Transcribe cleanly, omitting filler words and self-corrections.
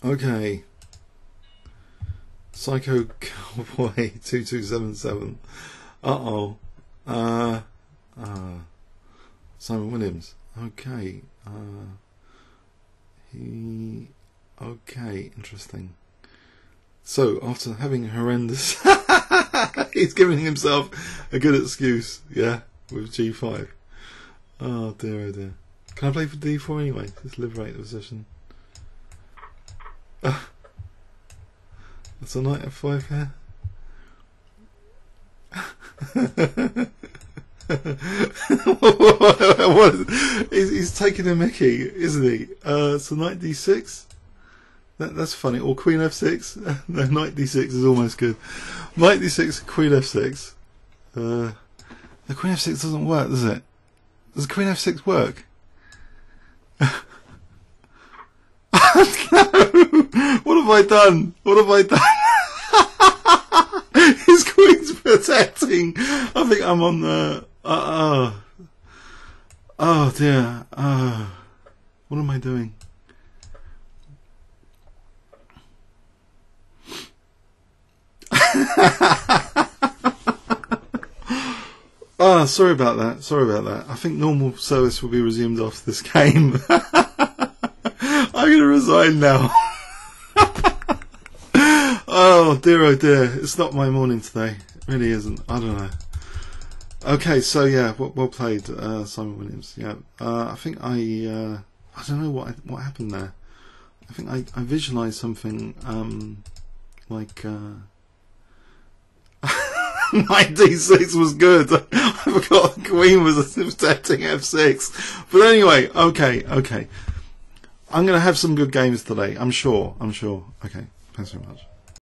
Okay. Psycho-Cowboy 2277. Simon Williams. Okay. Okay, interesting. So, after having horrendous... he's giving himself a good excuse, yeah, with G5. Oh dear, oh dear. Can I play for D4 anyway? Just liberate the position. That's a Nf5 here. He's taking a mickey, isn't he? So knight d6. That's funny. Or queen f6. No, knight d6 is almost good. Knight d6, queen f6. The queen f6 doesn't work, does it? Does queen f6 work? No! What have I done? What have I done? His queen's protecting. I think I'm on the... oh dear. What am I doing? Sorry about that. Sorry about that. I think normal service will be resumed after this game. I'm going to resign now. Oh dear, it's not my morning today. It really isn't. I don't know. Okay, so yeah, well played, Simon Williams. Yeah, I think I don't know what happened there. I think I visualised something like knight d6 was good. I forgot the queen was protecting f6. But anyway, okay. I'm going to have some good games today. I'm sure. Okay, thanks very much.